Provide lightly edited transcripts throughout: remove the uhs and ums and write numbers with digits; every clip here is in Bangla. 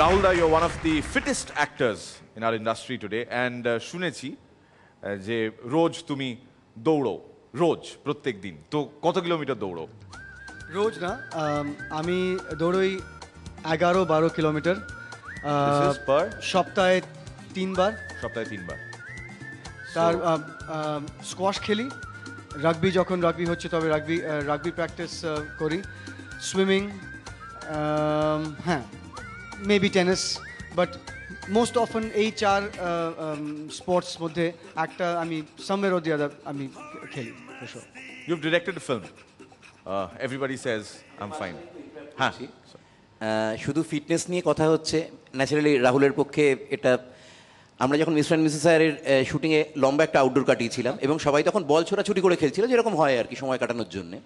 Rahul da, you're one of the fittest actors in our industry today, and শুনেছি যে রোজ তুমি দৌড়ো, রোজ প্রত্যেক দিন। তো কত কিলোমিটার দৌড়ো? রোজ না, আমি দৌড়ই 11-12 কিলোমিটার সপ্তাহে 3 বার। সপ্তাহে 3 বার। তার স্কোয়াশ খেলি, যখন রাগবি হচ্ছে তবে রাগবি প্র্যাকটিস করি, সুইমিং, হ্যাঁ maybe tennis, but most often এই 4 স্পোর্টস মধ্যে একটা আমি সামওয়্যার অর দি আদার আমি খেলি। You've directed a film. Everybody says I'm fine. হ্যাঁ, শুধু ফিটনেস নিয়ে কথা হচ্ছে। ন্যাচারালি রাহুলের পক্ষে এটা, আমরা যখন মিস্টার অ্যান্ড মিসেস আয়ারের শুটিংয়ে লম্বা একটা আউটডোর কাটিয়েছিলাম এবং সবাই তখন বল ছোটাছুটি করে খেলছিল, যেরকম হয় আর কি সময় কাটানোর জন্যে।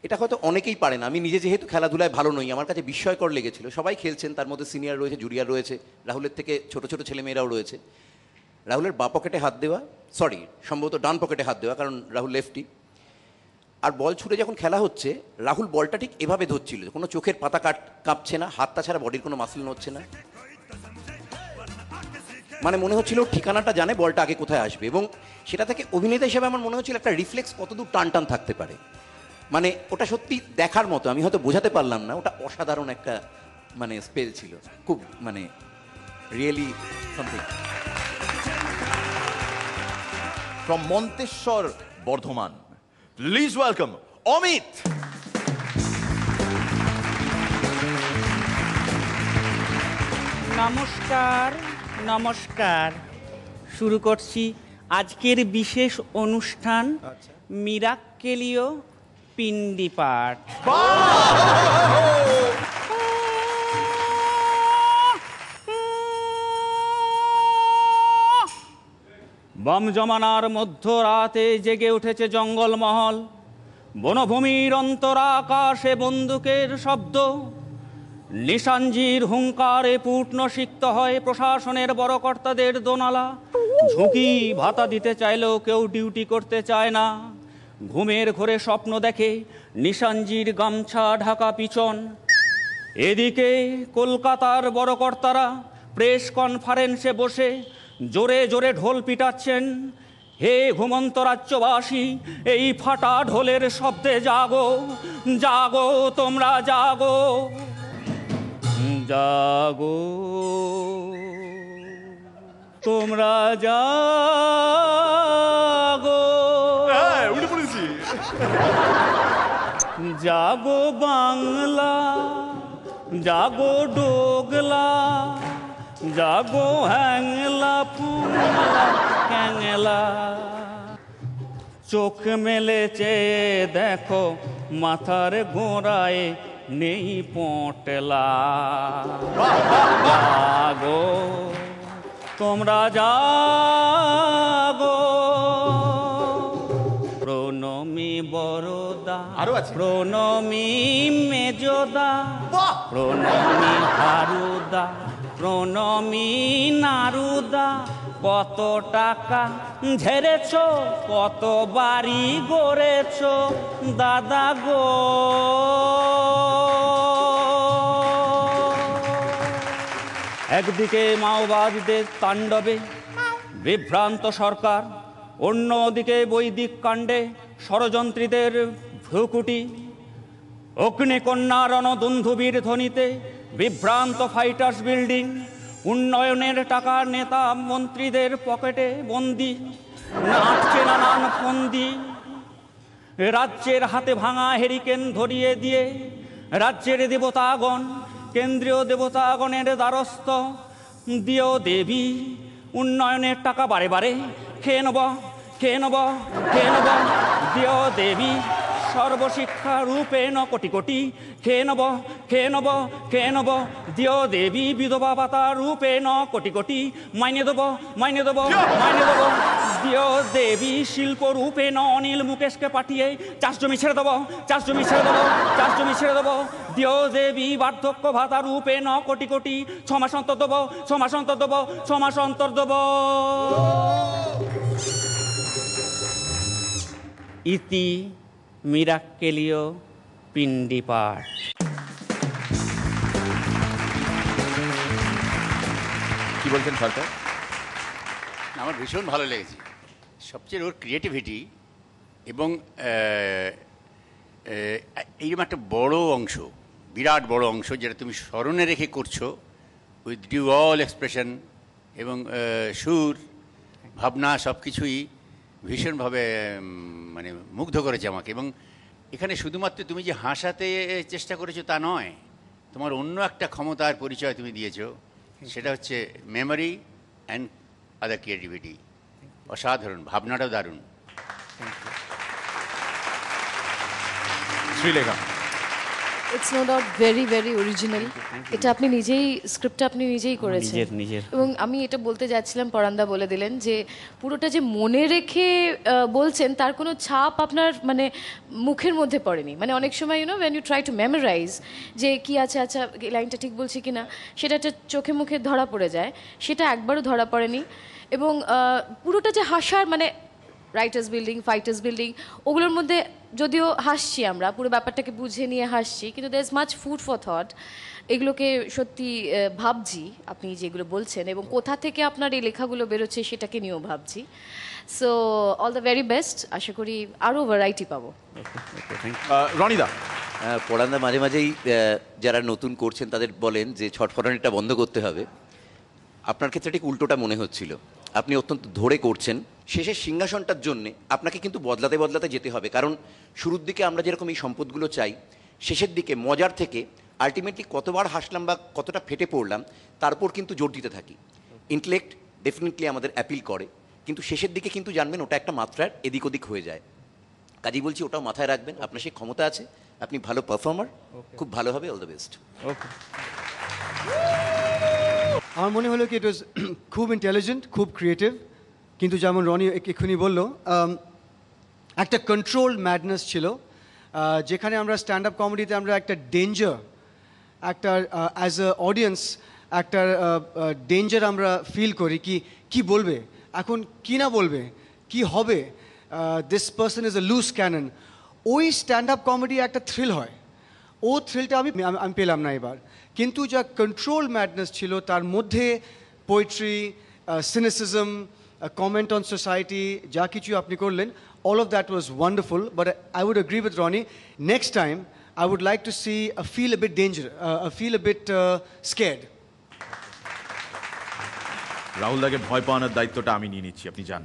এটা হয়তো অনেকেই পারে না। আমি নিজে যেহেতু খেলাধুলায় ভালো নই, আমার কাছে বিস্ময়কর লেগেছিল। সবাই খেলছেন, তার মধ্যে সিনিয়র রয়েছে, জুনিয়র রয়েছে, রাহুলের থেকে ছোট ছোট ছেলেমেয়েরাও রয়েছে। রাহুলের বাঁ পকেটে হাত দেওয়া, সম্ভবত ডান পকেটে হাত দেওয়া, কারণ রাহুল লেফটি, আর বল ছুটে যখন খেলা হচ্ছে রাহুল বলটা ঠিক এভাবে ধরছিল, কোনো চোখের পাতা কাঁপছে না, হাতটা ছাড়া বডির কোনো মাসল নড়ছে না। মানে মনে হচ্ছিল ঠিকানাটা জানে বলটা আগে কোথায় আসবে, এবং সেটা থেকে অভিনেতা হিসেবে আমার মনে হচ্ছিল একটা রিফ্লেক্স কতদূর টান টান থাকতে পারে। মানে ওটা সত্যি দেখার মতো, আমি হয়তো বোঝাতে পারলাম না, ওটা অসাধারণ একটা মানে স্পেল ছিল, খুব মানে really something. From Manteswar Bardhaman, please welcome Amit. নমস্কার নমস্কার, শুরু করছি আজকের বিশেষ অনুষ্ঠান মিরাক্কেলীয় পিণ্ডি পাঠ। বম জমানার মধ্যরাতে জেগে উঠেছে জঙ্গলমহল, বনভূমির অন্তরাকাশে বন্দুকের শব্দ, নিশাঞ্জির হুঙ্কারে পূর্ণ সিক্ত হয় প্রশাসনের বড় কর্তাদের দোনালা। ঝুঁকি ভাতা দিতে চাইলেও কেউ ডিউটি করতে চায় না। ঘুমের ঘোরে স্বপ্ন দেখে নিশাঞ্জির গামছা ঢাকা পিছন। এদিকে কলকাতার বড় কর্তারা প্রেস কনফারেন্সে বসে জোরে জোরে ঢোল পিটাচ্ছেন। হে ঘুমন্ত রাজ্যবাসী, এই ফাটা ঢোলের শব্দে জাগো, জাগো তোমরা জাগো, জাগো তোমরা জাগো, জাগো বাংলা, জাগো ডোগলা, জাগো হ্যাংলা পুংলা ক্যাংলা। চোখ মেলে চেয়ে দেখো মাথার গোড়ায় নেই পটলা। জাগো তোমরা জাগো, প্রণমী বড়দা, প্রণমী মেজদা, প্রণমী হারুদা, প্রণমী নারুদা। কত টাকা ঝেড়েছ, কত বাড়ি গড়েছ দাদা গো। একদিকে মাওবাদীদের তাণ্ডবে বিভ্রান্ত সরকার, অন্যদিকে বৈদিক কাণ্ডে ষড়যন্ত্রীদের ভ্রুকুটি। অগ্নিকন্যা রণদুন্ধুবির ধ্বনিতে বিভ্রান্ত ফাইটার্স বিল্ডিং, উন্নয়নের টাকা নেতা মন্ত্রীদের পকেটে বন্দি, নাচছে নানান ফন্দি। রাজ্যের হাতে ভাঙা হেরিকেন ধরিয়ে দিয়ে রাজ্যের দেবতাগণ কেন্দ্রীয় দেবতাগণের দ্বারস্থ। দিও দেবী উন্নয়নের টাকা বারে বারে খেয়ে নেব, খেয়ে নেব, খেয়ে নেব। দিও দেবী সর্বশিক্ষা রূপেণ কোটি কোটি, খেয়ে নেব, খেয়ে নেব, খেয়ে নেব। দিও দেবী বিধবা ভাতা রূপেণ কোটি কোটি, মাইনে দেবো, মাইনে দেবো, মাইনে দেবো। দিও দেবী শিল্প রূপেণ অনিল মুকেশকে পাঠিয়ে চাষ জমি ছেড়ে দেবো, চাষ জমি ছেড়ে দেবো, চাষ জমি ছেড়ে দেবো। দিও দেবী বার্ধক্য ভাতা রূপেণ কোটি কোটি, 6 মাস অন্তর দেবো, 6 মাস অন্তর দেবো, 6 মাস অন্তর দেবো। ইতি মিরাক্কেলীয় পিণ্ডিপাঠ। কি বলছেন সরকার? আমার ভীষণ ভালো লেগেছে, সবচেয়ে ওর ক্রিয়েটিভিটি এবং এইরকম একটা বড় অংশ, বিরাট বড় অংশ যেটা তুমি স্মরণে রেখে করছো উইথ ডিউ অল এক্সপ্রেশন এবং সুর ভাবনা সব কিছুই ভীষণভাবে মানে মুগ্ধ করেছে আমাকে। এবং এখানে শুধুমাত্র তুমি যে হাসাতে চেষ্টা করেছো তা নয়, তোমার অন্য একটা ক্ষমতার পরিচয় তুমি দিয়েছো, সেটা হচ্ছে মেমোরি অ্যান্ড আদার ক্রিয়েটিভিটি। অসাধারণ, ভাবনাটাও দারুণ। Sreelekha. It's no doubt very very original. এটা আপনি নিজেই, স্ক্রিপ্টটা আপনি নিজেই করেছেন। নিজের এবং আমি এটা বলতে যাচ্ছিলাম, পরান্দা বলে দিলেন যে পুরোটা যে মনে রেখে বলছেন তার কোনো ছাপ আপনার মানে মুখের মধ্যে পড়েনি। মানে অনেক সময় you know when you try to memorise যে কি আছে, আচ্ছা এই লাইনটা ঠিক বলছি কি না, সেটা একটা চোখে মুখে ধরা পড়ে যায়, সেটা একবারও ধরা পড়েনি। এবং পুরোটা যে হাসার মানে রাইটার্স বিল্ডিং, ফাইটার্স বিল্ডিং, ওগুলোর মধ্যে যদিও হাসছি, আমরা পুরো ব্যাপারটাকে বুঝে নিয়ে হাসছি, কিন্তু there is much food for thought. এগুলোকে সত্যি ভাবছি আপনি যেগুলো বলছেন, এবং কোথা থেকে আপনার এই লেখাগুলো বেরোচ্ছে সেটাকে নিয়েও ভাবছি। So all the very best, আশা করি আরও ভ্যারাইটি পাবো। রনিদা। পড়ান্দা মাঝে মাঝেই যারা নতুন করছেন তাদের বলেন যে ছটফটানিটা বন্ধ করতে হবে। আপনার ক্ষেত্রে ঠিক উল্টোটা মনে হচ্ছিল, আপনি অত্যন্ত ধরে করছেন। শেষের সিংহাসনটার জন্যে আপনাকে কিন্তু বদলাতে বদলাতে যেতে হবে, কারণ শুরুর দিকে আমরা যেরকম এই সম্পদগুলো চাই, শেষের দিকে মজার থেকে আলটিমেটলি কতবার হাসলাম বা কতটা ফেটে পড়লাম তারপর কিন্তু জোর দিতে থাকি। ইন্টেলেক্ট ডেফিনেটলি আমাদের অ্যাপিল করে, কিন্তু শেষের দিকে কিন্তু জানবেন ওটা একটা মাত্রার এদিক ওদিক হয়ে যায়। কাজেই বলছি ওটাও মাথায় রাখবেন, আপনার সেই ক্ষমতা আছে, আপনি ভালো পারফর্মার, খুব ভালো হবে, অল দ্য বেস্ট। ওকে। আমার মনে হলো কি ইট ওয়াজ খুব ইন্টেলিজেন্ট, খুব ক্রিয়েটিভ, কিন্তু যেমন রনি এক্ষুনি বললো একটা কন্ট্রোল ম্যাডনেস ছিল, যেখানে আমরা স্ট্যান্ড আপ কমেডিতে আমরা একটা ডেঞ্জার, একটা অ্যাজ আ অডিয়েন্স একটা ডেঞ্জার আমরা ফিল করি, কি বলবে এখন, কি না বলবে, কি হবে, this person is a loose cannon. ওই স্ট্যান্ড আপ কমেডি একটা থ্রিল হয়, ও থ্রিলটা আমি পেলাম না এবার। কিন্তু যা কন্ট্রোল ম্যাডনেস ছিল তার মধ্যে পোয়েট্রি, সিনিসিজম, কমেন্ট অন সোসাইটি, যা কিছু আপনি করলেন, all of that was wonderful. But I would agree with Ronnie, next time I would like to see feel a bit feel a bit scared. Rahul দাকে ভয় পাওয়ানোর দায়িত্বটা আমি নিয়ে নিচ্ছি, আপনি জান।